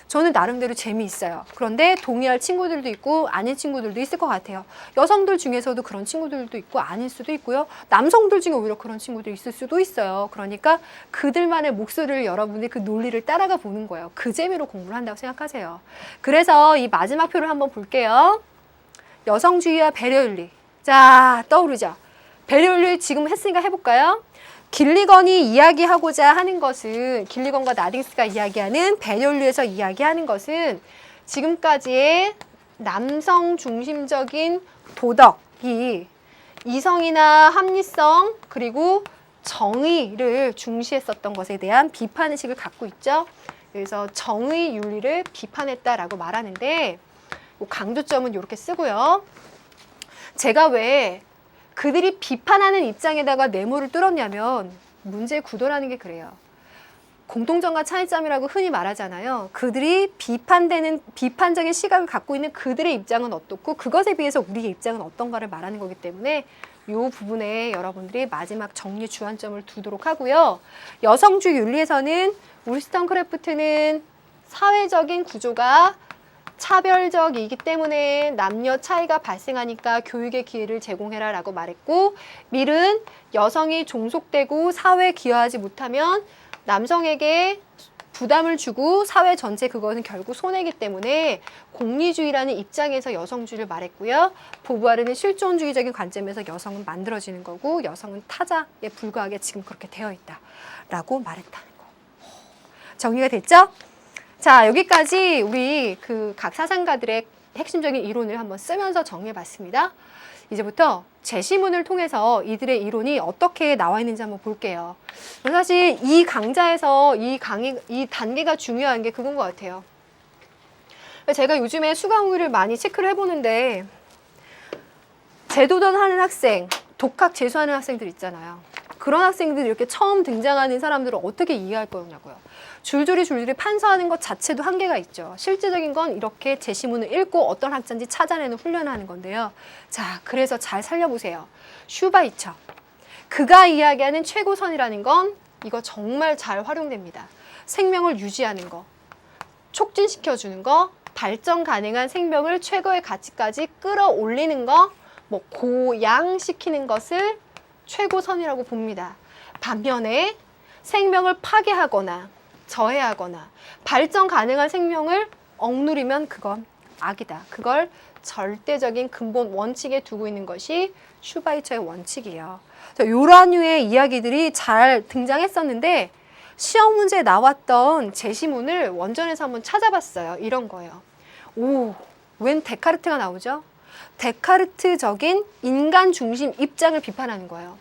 저는 나름대로 재미있어요. 그런데 동의할 친구들도 있고 아닌 친구들도 있을 것 같아요. 여성들 중에서도 그런 친구들도 있고 아닐 수도 있고요. 남성들 중에 오히려 그런 친구들이 있을 수도 있어요. 그러니까 그들만의 목소리를 여러분이 그 논리를 따라가 보는 거예요. 그 재미로 공부를 한다고 생각하세요. 그래서 이 마지막 표를 한번 볼게요. 여성주의와 배려윤리. 자, 떠오르죠? 배려윤리 지금 했으니까 해볼까요? 길리건이 이야기하고자 하는 것은 길리건과 나딩스가 이야기하는 배려윤리에서 이야기하는 것은 지금까지의 남성 중심적인 도덕이 이성이나 합리성 그리고 정의를 중시했었던 것에 대한 비판의식을 갖고 있죠. 그래서 정의 윤리를 비판했다라고 말하는데 강조점은 이렇게 쓰고요. 제가 왜 그들이 비판하는 입장에다가 네모를 뚫었냐면 문제의 구도라는 게 그래요. 공통점과 차이점이라고 흔히 말하잖아요. 그들이 비판적인 시각을 갖고 있는 그들의 입장은 어떻고 그것에 비해서 우리의 입장은 어떤가를 말하는 거기 때문에 이 부분에 여러분들이 마지막 정리 주안점을 두도록 하고요. 여성주의 윤리에서는 울스턴크래프트는 사회적인 구조가 차별적이기 때문에 남녀 차이가 발생하니까 교육의 기회를 제공해라 라고 말했고, 밀은 여성이 종속되고 사회에 기여하지 못하면 남성에게 부담을 주고 사회 전체 그것은 결국 손해이기 때문에 공리주의라는 입장에서 여성주의를 말했고요. 보부아르는 실존주의적인 관점에서 여성은 만들어지는 거고 여성은 타자에 불과하게 지금 그렇게 되어 있다라고 말했다는 거. 정리가 됐죠? 자, 여기까지 우리 그 각 사상가들의 핵심적인 이론을 한번 쓰면서 정리해 봤습니다. 이제부터 제시문을 통해서 이들의 이론이 어떻게 나와 있는지 한번 볼게요. 사실 이 강좌에서 이 단계가 중요한 게 그건 것 같아요. 제가 요즘에 수강후를 많이 체크를 해보는데 재도전하는 학생, 독학 재수하는 학생들 있잖아요. 그런 학생들이 이렇게 처음 등장하는 사람들을 어떻게 이해할 거냐고요. 줄줄이 판서하는 것 자체도 한계가 있죠. 실제적인 건 이렇게 제시문을 읽고 어떤 학자인지 찾아내는 훈련을 하는 건데요. 자, 그래서 잘 살려보세요. 슈바이처. 그가 이야기하는 최고선이라는 건 이거 정말 잘 활용됩니다. 생명을 유지하는 거, 촉진시켜주는 거, 발전 가능한 생명을 최고의 가치까지 끌어올리는 거, 뭐 고양시키는 것을 최고선이라고 봅니다. 반면에 생명을 파괴하거나 저해하거나 발전 가능한 생명을 억누르면 그건 악이다. 그걸 절대적인 근본 원칙에 두고 있는 것이 슈바이처의 원칙이에요. 이러한 류의 이야기들이 잘 등장했었는데 시험 문제에 나왔던 제시문을 원전에서 한번 찾아봤어요. 이런 거예요. 오, 웬 데카르트가 나오죠? 데카르트적인 인간 중심 입장을 비판하는 거예요.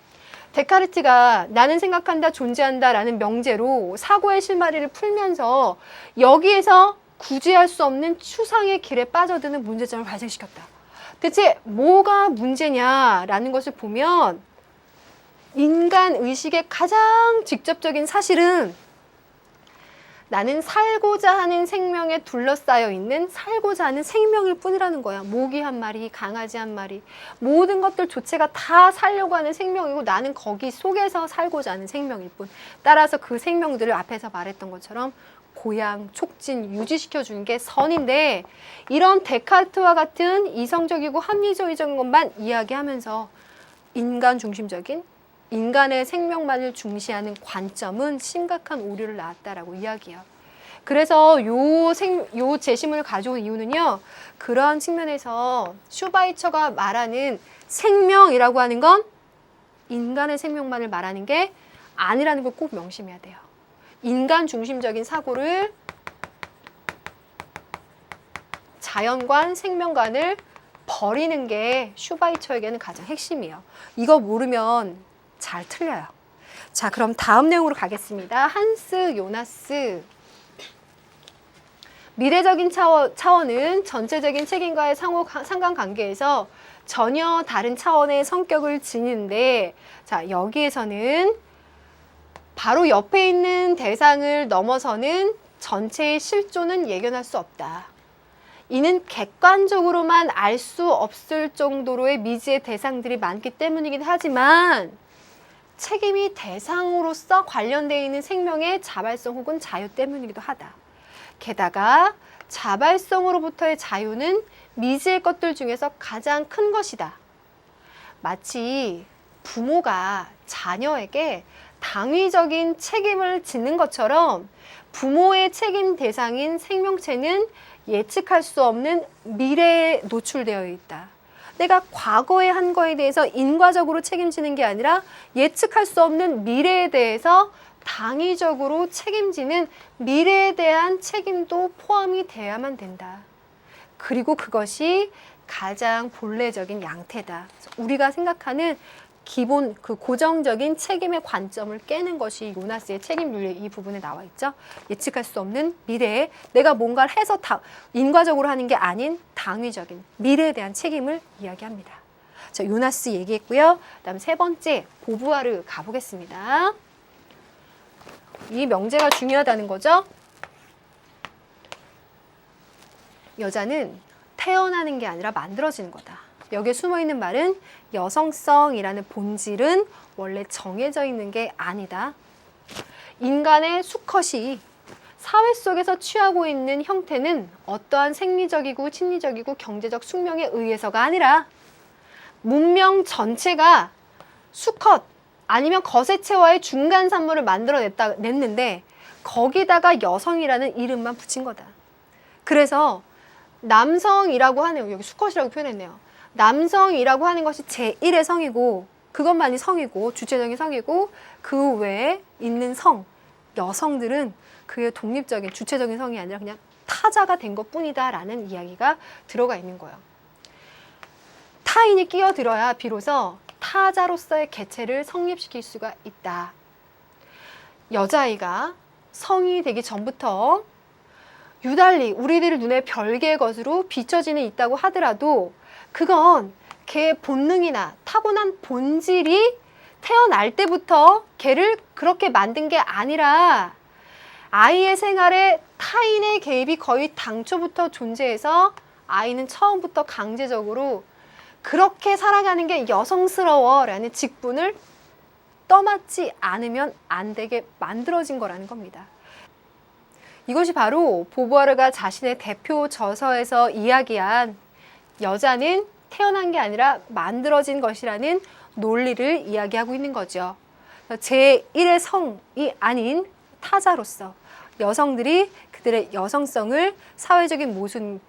데카르트가 나는 생각한다, 존재한다 라는 명제로 사고의 실마리를 풀면서 여기에서 구제할 수 없는 추상의 길에 빠져드는 문제점을 발생시켰다. 대체 뭐가 문제냐라는 것을 보면 인간 의식의 가장 직접적인 사실은 나는 살고자 하는 생명에 둘러싸여 있는 살고자 하는 생명일 뿐이라는 거야. 모기 한 마리, 강아지 한 마리, 모든 것들 조체가 다 살려고 하는 생명이고 나는 거기 속에서 살고자 하는 생명일 뿐. 따라서 그 생명들을 앞에서 말했던 것처럼 고양, 촉진, 유지시켜주는 게 선인데 이런 데카르트와 같은 이성적이고 합리적인 것만 이야기하면서 인간 중심적인 인간의 생명만을 중시하는 관점은 심각한 오류를 낳았다라고 이야기해요. 그래서 요 제시문을 가져온 이유는요. 그러한 측면에서 슈바이처가 말하는 생명이라고 하는 건 인간의 생명만을 말하는 게 아니라는 걸 꼭 명심해야 돼요. 인간 중심적인 사고를 자연관, 생명관을 버리는 게 슈바이처에게는 가장 핵심이에요. 이거 모르면 잘 틀려요. 자, 그럼 다음 내용으로 가겠습니다. 한스 요나스. 미래적인 차원은 전체적인 책임과의 상관관계에서 전혀 다른 차원의 성격을 지니는데, 자, 여기에서는 바로 옆에 있는 대상을 넘어서는 전체의 실존은 예견할 수 없다. 이는 객관적으로만 알 수 없을 정도로의 미지의 대상들이 많기 때문이긴 하지만 책임이 대상으로서 관련되어 있는 생명의 자발성 혹은 자유 때문이기도 하다. 게다가 자발성으로부터의 자유는 미지의 것들 중에서 가장 큰 것이다. 마치 부모가 자녀에게 당위적인 책임을 짓는 것처럼 부모의 책임 대상인 생명체는 예측할 수 없는 미래에 노출되어 있다. 내가 과거에 한 거에 대해서 인과적으로 책임지는 게 아니라 예측할 수 없는 미래에 대해서 당위적으로 책임지는 미래에 대한 책임도 포함이 돼야만 된다. 그리고 그것이 가장 본래적인 양태다. 우리가 생각하는 기본 그 고정적인 책임의 관점을 깨는 것이 요나스의 책임윤리의 이 부분에 나와 있죠. 예측할 수 없는 미래에 내가 뭔가를 해서 인과적으로 하는 게 아닌 당위적인 미래에 대한 책임을 이야기합니다. 자, 요나스 얘기했고요. 그다음 세 번째 보부아르 가보겠습니다. 이 명제가 중요하다는 거죠. 여자는 태어나는 게 아니라 만들어지는 거다. 여기에 숨어있는 말은 여성성이라는 본질은 원래 정해져 있는 게 아니다. 인간의 수컷이 사회 속에서 취하고 있는 형태는 어떠한 생리적이고 심리적이고 경제적 숙명에 의해서가 아니라 문명 전체가 수컷 아니면 거세체와의 중간 산물을 냈는데 거기다가 여성이라는 이름만 붙인 거다. 그래서 남성이라고 하네요. 여기 수컷이라고 표현했네요. 남성이라고 하는 것이 제1의 성이고 그것만이 성이고 주체적인 성이고 그 외에 있는 성, 여성들은 그의 독립적인 주체적인 성이 아니라 그냥 타자가 된 것뿐이다라는 이야기가 들어가 있는 거예요. 타인이 끼어들어야 비로소 타자로서의 개체를 성립시킬 수가 있다. 여자아이가 성이 되기 전부터 유달리 우리들 눈에 별개의 것으로 비춰지는 있다고 하더라도 그건 걔의 본능이나 타고난 본질이 태어날 때부터 걔를 그렇게 만든 게 아니라 아이의 생활에 타인의 개입이 거의 당초부터 존재해서 아이는 처음부터 강제적으로 그렇게 살아가는 게 여성스러워라는 직분을 떠맡지 않으면 안 되게 만들어진 거라는 겁니다. 이것이 바로 보부아르가 자신의 대표 저서에서 이야기한 여자는 태어난 게 아니라 만들어진 것이라는 논리를 이야기하고 있는 거죠. 제1의 성이 아닌 타자로서 여성들이 그들의 여성성을 사회적인 모순,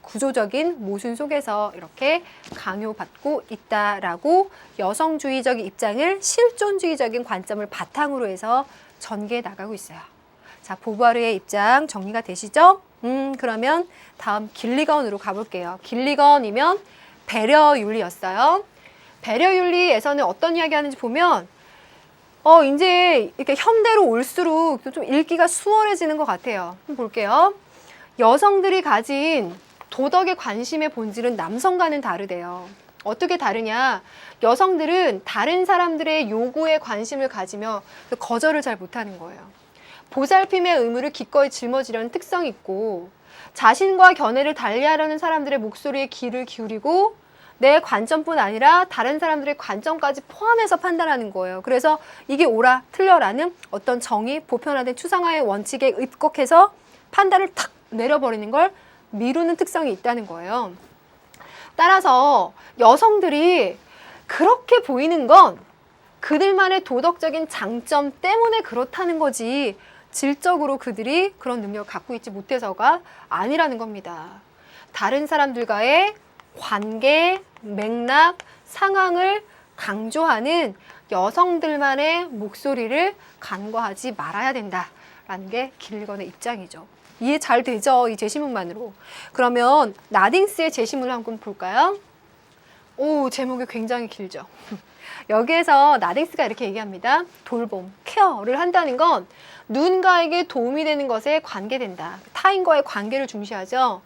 구조적인 모순 속에서 이렇게 강요받고 있다라고 여성주의적 입장을 실존주의적인 관점을 바탕으로 해서 전개해 나가고 있어요. 자, 보부아르의 입장 정리가 되시죠? 그러면 다음 길리건으로 가볼게요. 길리건이면 배려윤리였어요. 배려윤리에서는 어떤 이야기 하는지 보면 이제 이렇게 현대로 올수록 좀 읽기가 수월해지는 것 같아요. 한번 볼게요. 여성들이 가진 도덕의 관심의 본질은 남성과는 다르대요. 어떻게 다르냐? 여성들은 다른 사람들의 요구에 관심을 가지며 거절을 잘 못하는 거예요. 보살핌의 의무를 기꺼이 짊어지려는 특성이 있고 자신과 견해를 달리하려는 사람들의 목소리에 귀를 기울이고 내 관점뿐 아니라 다른 사람들의 관점까지 포함해서 판단하는 거예요. 그래서 이게 옳아 틀려라는 어떤 정의, 보편화된 추상화의 원칙에 입각해서 판단을 탁 내려버리는 걸 미루는 특성이 있다는 거예요. 따라서 여성들이 그렇게 보이는 건 그들만의 도덕적인 장점 때문에 그렇다는 거지 질적으로 그들이 그런 능력을 갖고 있지 못해서가 아니라는 겁니다. 다른 사람들과의 관계, 맥락, 상황을 강조하는 여성들만의 목소리를 간과하지 말아야 된다라는 게 길건의 입장이죠. 이해 잘 되죠? 이 제시문만으로. 그러면 나딩스의 제시문을 한번 볼까요? 오, 제목이 굉장히 길죠. 여기에서 나딩스가 이렇게 얘기합니다. 돌봄, 케어를 한다는 건 누군가에게 도움이 되는 것에 관계된다. 타인과의 관계를 중시하죠.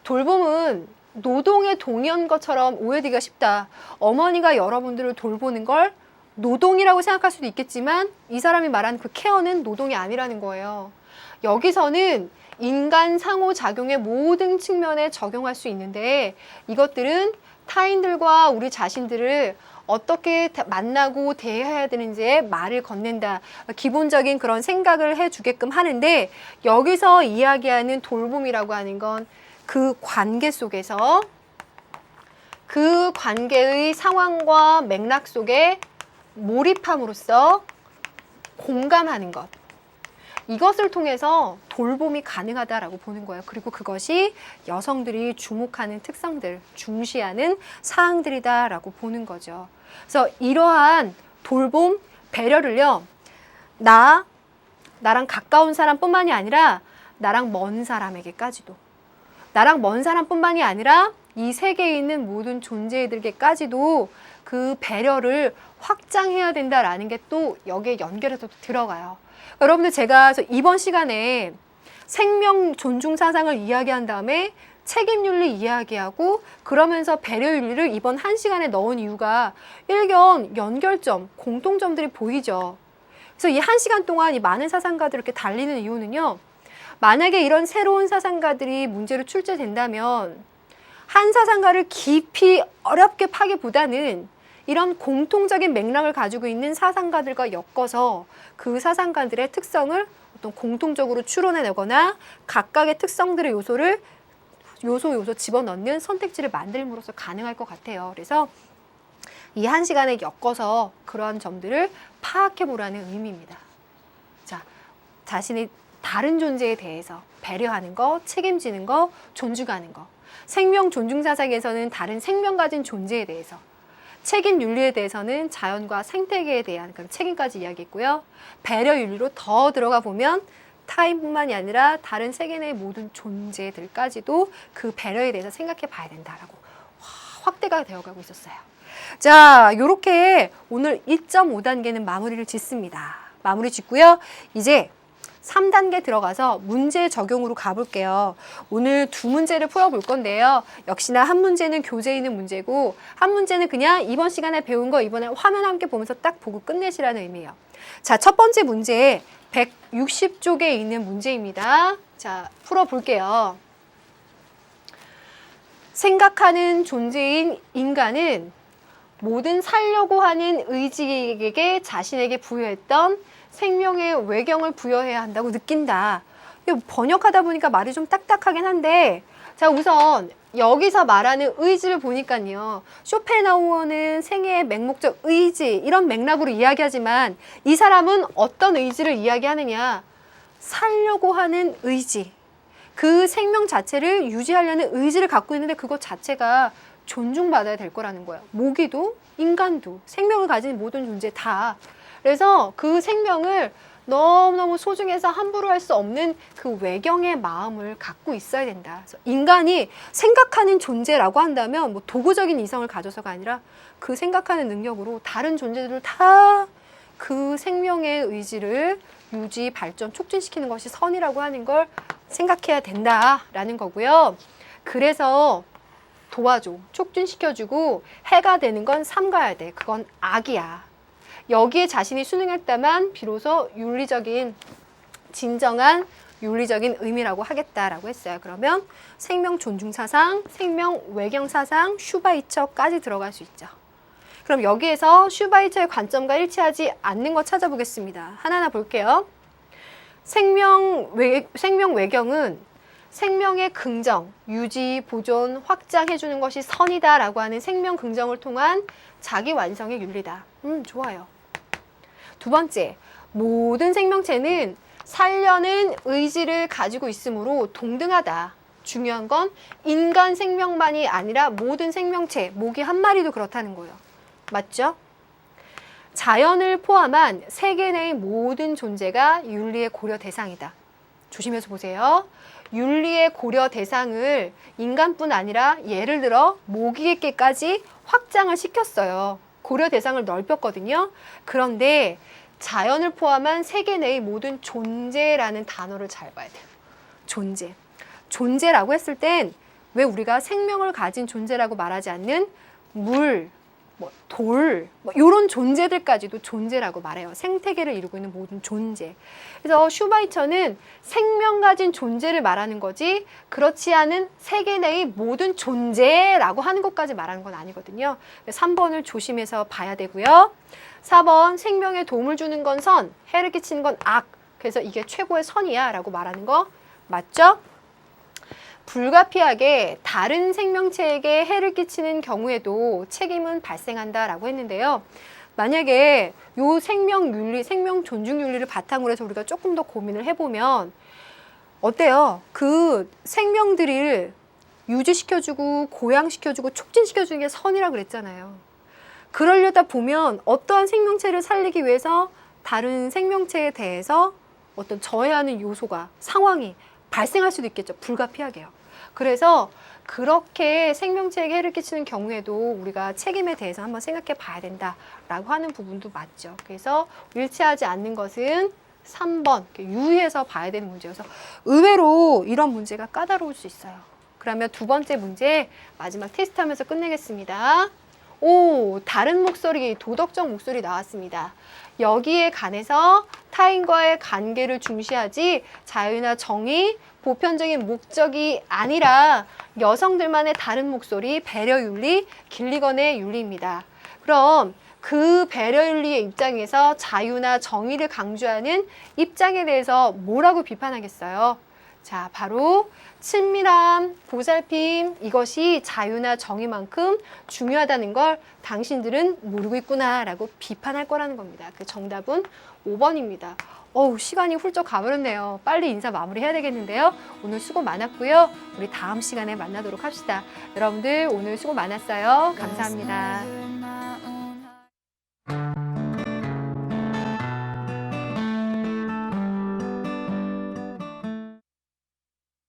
돌봄은 노동의 동의한 것처럼 오해되기가 쉽다. 어머니가 여러분들을 돌보는 걸 노동이라고 생각할 수도 있겠지만 이 사람이 말하는 그 케어는 노동이 아니라는 거예요. 여기서는 인간 상호작용의 모든 측면에 적용할 수 있는데 이것들은 타인들과 우리 자신들을 어떻게 만나고 대해야 되는지에 말을 건넨다. 기본적인 그런 생각을 해주게끔 하는데 여기서 이야기하는 돌봄이라고 하는 건 그 관계 속에서 그 관계의 상황과 맥락 속에 몰입함으로써 공감하는 것. 이것을 통해서 돌봄이 가능하다라고 보는 거예요. 그리고 그것이 여성들이 주목하는 특성들, 중시하는 사항들이다라고 보는 거죠. 그래서 이러한 돌봄, 배려를요, 나랑 가까운 사람뿐만이 아니라 나랑 먼 사람에게까지도, 나랑 먼 사람뿐만이 아니라 이 세계에 있는 모든 존재들에게까지도 그 배려를 확장해야 된다라는 게 또 여기에 연결해서 들어가요. 여러분들 제가 이번 시간에 생명 존중 사상을 이야기한 다음에 책임윤리 이야기하고 그러면서 배려윤리를 이번 한 시간에 넣은 이유가 일견 연결점, 공통점들이 보이죠. 그래서 이 한 시간 동안 이 많은 사상가들을 이렇게 달리는 이유는요. 만약에 이런 새로운 사상가들이 문제로 출제된다면 한 사상가를 깊이 어렵게 파기보다는 이런 공통적인 맥락을 가지고 있는 사상가들과 엮어서 그 사상가들의 특성을 어떤 공통적으로 추론해내거나 각각의 특성들의 요소를 요소 집어넣는 선택지를 만들므로써 가능할 것 같아요. 그래서 이 한 시간에 엮어서 그러한 점들을 파악해보라는 의미입니다. 자, 자신이 다른 존재에 대해서 배려하는 거, 책임지는 거, 존중하는 거. 생명 존중 사상에서는 다른 생명 가진 존재에 대해서, 책임 윤리에 대해서는 자연과 생태계에 대한 그런 책임까지 이야기했고요. 배려 윤리로 더 들어가 보면 타인뿐만이 아니라 다른 세계 내의 모든 존재들까지도 그 배려에 대해서 생각해 봐야 된다라고 확대가 되어가고 있었어요. 자, 요렇게 오늘 1.5단계는 마무리를 짓습니다. 마무리 짓고요. 이제 3단계 들어가서 문제 적용으로 가볼게요. 오늘 두 문제를 풀어볼 건데요. 역시나 한 문제는 교재에 있는 문제고 한 문제는 그냥 이번 시간에 배운 거 이번에 화면 함께 보면서 딱 보고 끝내시라는 의미예요. 자, 첫 번째 문제 160쪽에 있는 문제입니다. 자, 풀어볼게요. 생각하는 존재인 인간은 모든 살려고 하는 의지에게 자신에게 부여했던 생명의 외경을 부여해야 한다고 느낀다. 번역하다 보니까 말이 좀 딱딱하긴 한데, 자, 우선 여기서 말하는 의지를 보니까요. 쇼펜하우어는 생애의 맹목적 의지 이런 맥락으로 이야기하지만 이 사람은 어떤 의지를 이야기하느냐? 살려고 하는 의지. 그 생명 자체를 유지하려는 의지를 갖고 있는데 그것 자체가 존중받아야 될 거라는 거예요. 모기도 인간도 생명을 가진 모든 존재 다. 그래서 그 생명을 너무너무 소중해서 함부로 할 수 없는 그 외경의 마음을 갖고 있어야 된다. 그래서 인간이 생각하는 존재라고 한다면 뭐 도구적인 이성을 가져서가 아니라 그 생각하는 능력으로 다른 존재들을 다 그 생명의 의지를 유지, 발전, 촉진시키는 것이 선이라고 하는 걸 생각해야 된다라는 거고요. 그래서 도와줘, 촉진시켜주고 해가 되는 건 삼가야 돼. 그건 악이야. 여기에 자신이 순응했다만 비로소 윤리적인, 진정한 윤리적인 의미라고 하겠다라고 했어요. 그러면 생명 존중 사상, 생명 외경 사상, 슈바이처까지 들어갈 수 있죠. 그럼 여기에서 슈바이처의 관점과 일치하지 않는 거 찾아보겠습니다. 하나하나 볼게요. 생명 외경은 생명의 긍정, 유지, 보존, 확장해주는 것이 선이다라고 하는 생명 긍정을 통한 자기 완성의 윤리다. 좋아요. 두 번째, 모든 생명체는 살려는 의지를 가지고 있으므로 동등하다. 중요한 건 인간 생명만이 아니라 모든 생명체, 모기 한 마리도 그렇다는 거예요. 맞죠? 자연을 포함한 세계 내의 모든 존재가 윤리의 고려 대상이다. 조심해서 보세요. 윤리의 고려 대상을 인간뿐 아니라 예를 들어 모기에게까지 확장을 시켰어요. 고려 대상을 넓혔거든요. 그런데 자연을 포함한 세계 내의 모든 존재라는 단어를 잘 봐야 돼요. 존재. 존재라고 했을 땐 왜 우리가 생명을 가진 존재라고 말하지 않는 물, 돌, 이런 존재들까지도 존재라고 말해요. 생태계를 이루고 있는 모든 존재. 그래서 슈바이처는 생명 가진 존재를 말하는 거지 그렇지 않은 세계 내의 모든 존재라고 하는 것까지 말하는 건 아니거든요. 3번을 조심해서 봐야 되고요. 4번 생명에 도움을 주는 건 선, 해를 끼치는 건 악. 그래서 이게 최고의 선이야 라고 말하는 거 맞죠? 불가피하게 다른 생명체에게 해를 끼치는 경우에도 책임은 발생한다라고 했는데요. 만약에 요 생명 윤리, 생명 존중 윤리를 바탕으로 해서 우리가 조금 더 고민을 해보면 어때요? 그 생명들을 유지시켜주고 고양시켜주고 촉진시켜주는 게 선이라고 그랬잖아요. 그러려다 보면 어떠한 생명체를 살리기 위해서 다른 생명체에 대해서 어떤 저해하는 요소가, 상황이 발생할 수도 있겠죠. 불가피하게요. 그래서 그렇게 생명체에게 해를 끼치는 경우에도 우리가 책임에 대해서 한번 생각해 봐야 된다라고 하는 부분도 맞죠. 그래서 일치하지 않는 것은 3번, 유의해서 봐야 되는 문제여서 의외로 이런 문제가 까다로울 수 있어요. 그러면 두 번째 문제 마지막 테스트하면서 끝내겠습니다. 오, 다른 목소리, 도덕적 목소리 나왔습니다. 여기에 관해서 타인과의 관계를 중시하지 자유나 정의, 보편적인 목적이 아니라 여성들만의 다른 목소리, 배려윤리, 길리건의 윤리입니다. 그럼 그 배려윤리의 입장에서 자유나 정의를 강조하는 입장에 대해서 뭐라고 비판하겠어요? 자, 바로 친밀함, 보살핌, 이것이 자유나 정의만큼 중요하다는 걸 당신들은 모르고 있구나라고 비판할 거라는 겁니다. 그 정답은 5번입니다. 시간이 훌쩍 가버렸네요. 빨리 인사 마무리해야 되겠는데요. 오늘 수고 많았고요. 우리 다음 시간에 만나도록 합시다. 여러분들 오늘 수고 많았어요. 감사합니다.